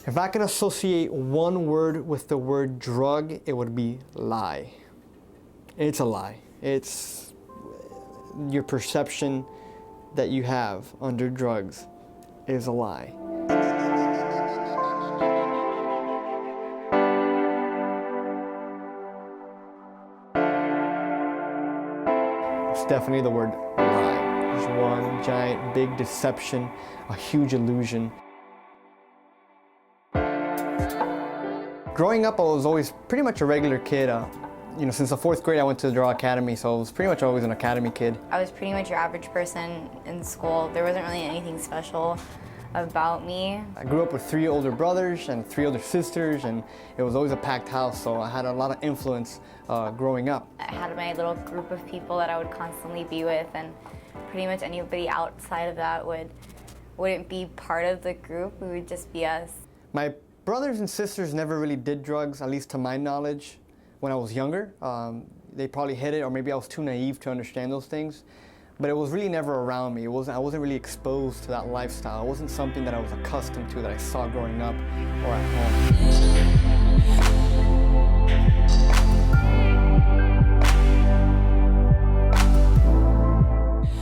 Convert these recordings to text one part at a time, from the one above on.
If I could associate one word with the word drug, it would be lie. It's a lie. It's your perception that you have under drugs is a lie. It's definitely the word lie. It's one giant, big deception, a huge illusion. Growing up, I was always pretty much a regular kid. Since the 4th grade, I went to the Draw Academy, so I was pretty much always an academy kid. I was pretty much your average person in school. There wasn't really anything special about me. I grew up with 3 older brothers and 3 older sisters, and it was always a packed house, so I had a lot of influence growing up. I had my little group of people that I would constantly be with, and pretty much anybody outside of that wouldn't be part of the group. We would just be us. My brothers and sisters never really did drugs, at least to my knowledge, when I was younger. They probably hid it, or maybe I was too naive to understand those things. But it was really never around me. I wasn't really exposed to that lifestyle. It wasn't something that I was accustomed to, that I saw growing up or at home.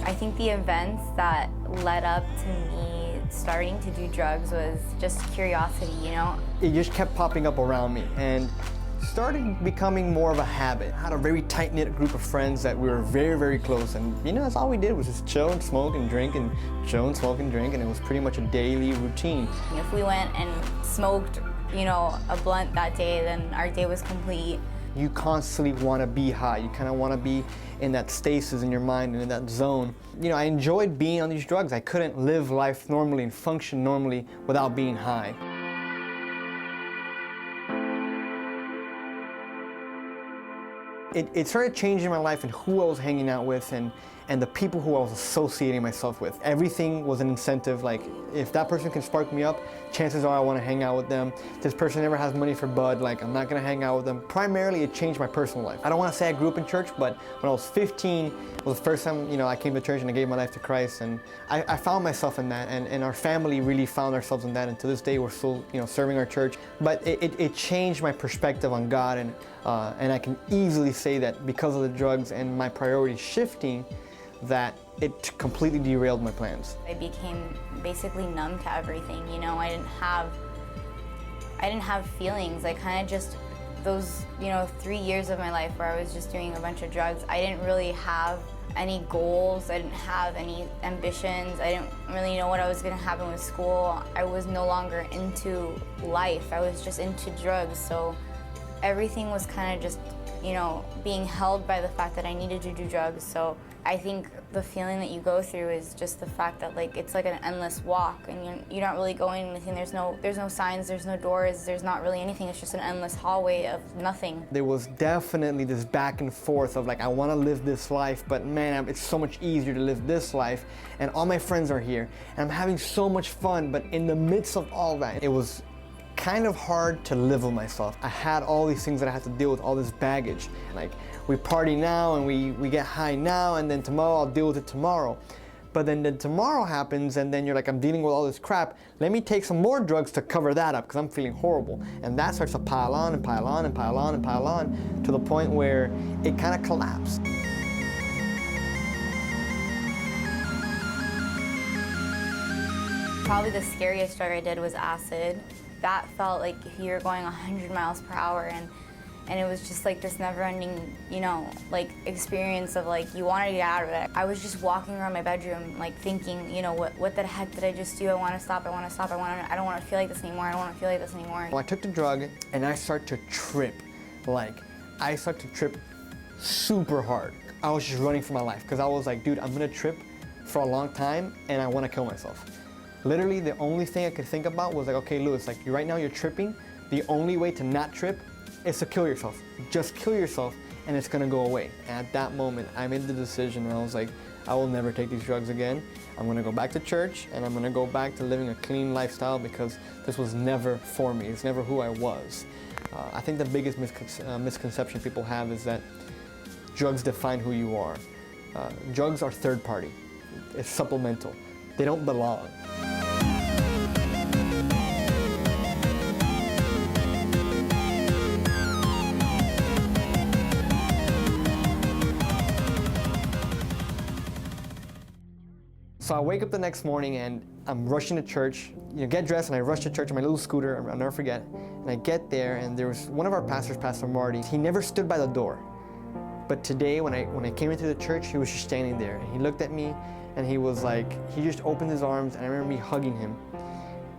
I think the events that led up to me starting to do drugs was just curiosity, you know? It just kept popping up around me and started becoming more of a habit. I had a very tight-knit group of friends that we were very, very close, and that's all we did was just chill and smoke and drink and chill and smoke and drink, and it was pretty much a daily routine. If we went and smoked, a blunt that day, then our day was complete. You constantly want to be high. You kind of want to be in that stasis in your mind and in that zone. I enjoyed being on these drugs. I couldn't live life normally and function normally without being high. It started changing my life and who I was hanging out with and the people who I was associating myself with. Everything was an incentive. Like, if that person can spark me up, chances are I want to hang out with them. This person never has money for bud, like, I'm not going to hang out with them. Primarily, it changed my personal life. I don't want to say I grew up in church, but when I was 15, it was the first time, I came to church and I gave my life to Christ, and I found myself in that, and our family really found ourselves in that, and to this day, we're still, serving our church. But it changed my perspective on God, and I can easily say that because of the drugs and my priorities shifting, that it completely derailed my plans. I became basically numb to everything, I didn't have feelings. I kind of just, those, 3 years of my life where I was just doing a bunch of drugs, I didn't really have any goals, I didn't have any ambitions, I didn't really know what I was gonna happen with school. I was no longer into life, I was just into drugs, so everything was kind of just, being held by the fact that I needed to do drugs. So I think the feeling that you go through is just the fact that it's like an endless walk, and you're not really going anything. There's no signs, there's no doors, there's not really anything. It's just an endless hallway of nothing. There was definitely this back and forth of I want to live this life, but man, it's so much easier to live this life, and all my friends are here, and I'm having so much fun. But in the midst of all that, it was kind of hard to live with myself. I had all these things that I had to deal with, all this baggage. We party now and we get high now, and then tomorrow I'll deal with it tomorrow. But then tomorrow happens, and then you're like, I'm dealing with all this crap. Let me take some more drugs to cover that up because I'm feeling horrible. And that starts to pile on and pile on and pile on and pile on to the point where it kind of collapsed. Probably the scariest drug I did was acid. That felt like if you were going 100 miles per hour, and it was just this never-ending, experience of you wanted to get out of it. I was just walking around my bedroom thinking, what the heck did I just do? I want to stop, I want to stop, I don't want to feel like this anymore, I don't want to feel like this anymore. Well, I took the drug and I started to trip. I started to trip super hard. I was just running for my life because I was like, dude, I'm gonna trip for a long time and I want to kill myself. Literally, the only thing I could think about was okay, Louis, right now you're tripping. The only way to not trip is to kill yourself. Just kill yourself and it's gonna go away. And at that moment, I made the decision and I was like, I will never take these drugs again. I'm gonna go back to church and I'm gonna go back to living a clean lifestyle because this was never for me. It's never who I was. I think the biggest misconception people have is that drugs define who you are. Drugs are third party. It's supplemental. They don't belong. So I wake up the next morning and I'm rushing to church, get dressed, and I rush to church on my little scooter, I'll never forget. And I get there, and there was one of our pastors, Pastor Marty. He never stood by the door. But today, when I came into the church, he was just standing there. And he looked at me, and he was like, he just opened his arms, and I remember me hugging him.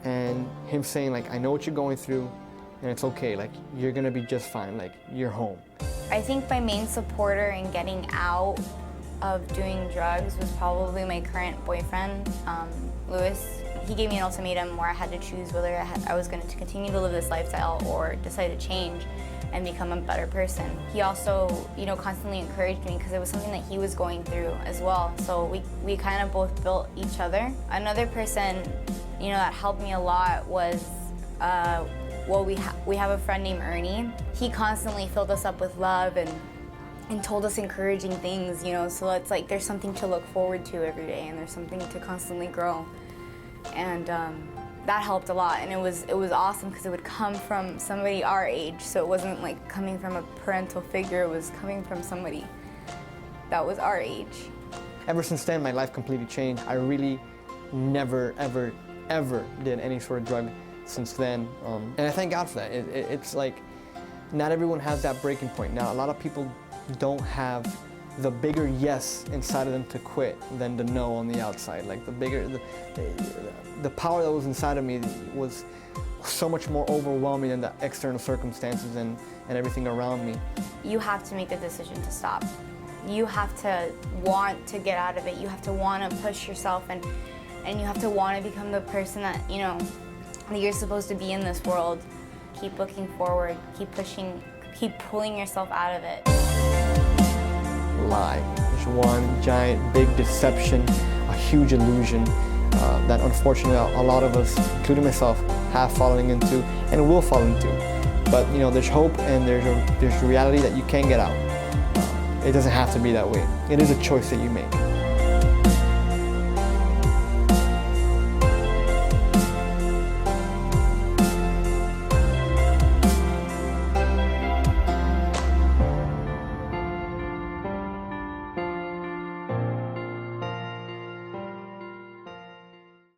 And him saying, like, I know what you're going through, and it's okay, like, you're gonna be just fine, like, you're home. I think my main supporter in getting out of doing drugs was probably my current boyfriend, Lewis. He gave me an ultimatum where I had to choose whether I was going to continue to live this lifestyle or decide to change and become a better person. He also, constantly encouraged me because it was something that he was going through as well. So we kind of both built each other. Another person, that helped me a lot was, we have a friend named Ernie. He constantly filled us up with love and told us encouraging things, so it's like there's something to look forward to every day and there's something to constantly grow. And that helped a lot, and it was awesome because it would come from somebody our age, so it wasn't like coming from a parental figure, it was coming from somebody that was our age. Ever since then, my life completely changed. I really never, ever, ever did any sort of drug since then, and I thank God for that. It's like, not everyone has that breaking point. Now, a lot of people don't have the bigger yes inside of them to quit than the no on the outside. Like the power that was inside of me was so much more overwhelming than the external circumstances and everything around me. You have to make the decision to stop. You have to want to get out of it. You have to want to push yourself and you have to want to become the person that, that you're supposed to be in this world. Keep looking forward, keep pushing, keep pulling yourself out of it. Lie. It's one giant, big deception, a huge illusion that unfortunately a lot of us, including myself, have fallen into and will fall into. But there's hope and there's reality that you can get out. It doesn't have to be that way. It is a choice that you make.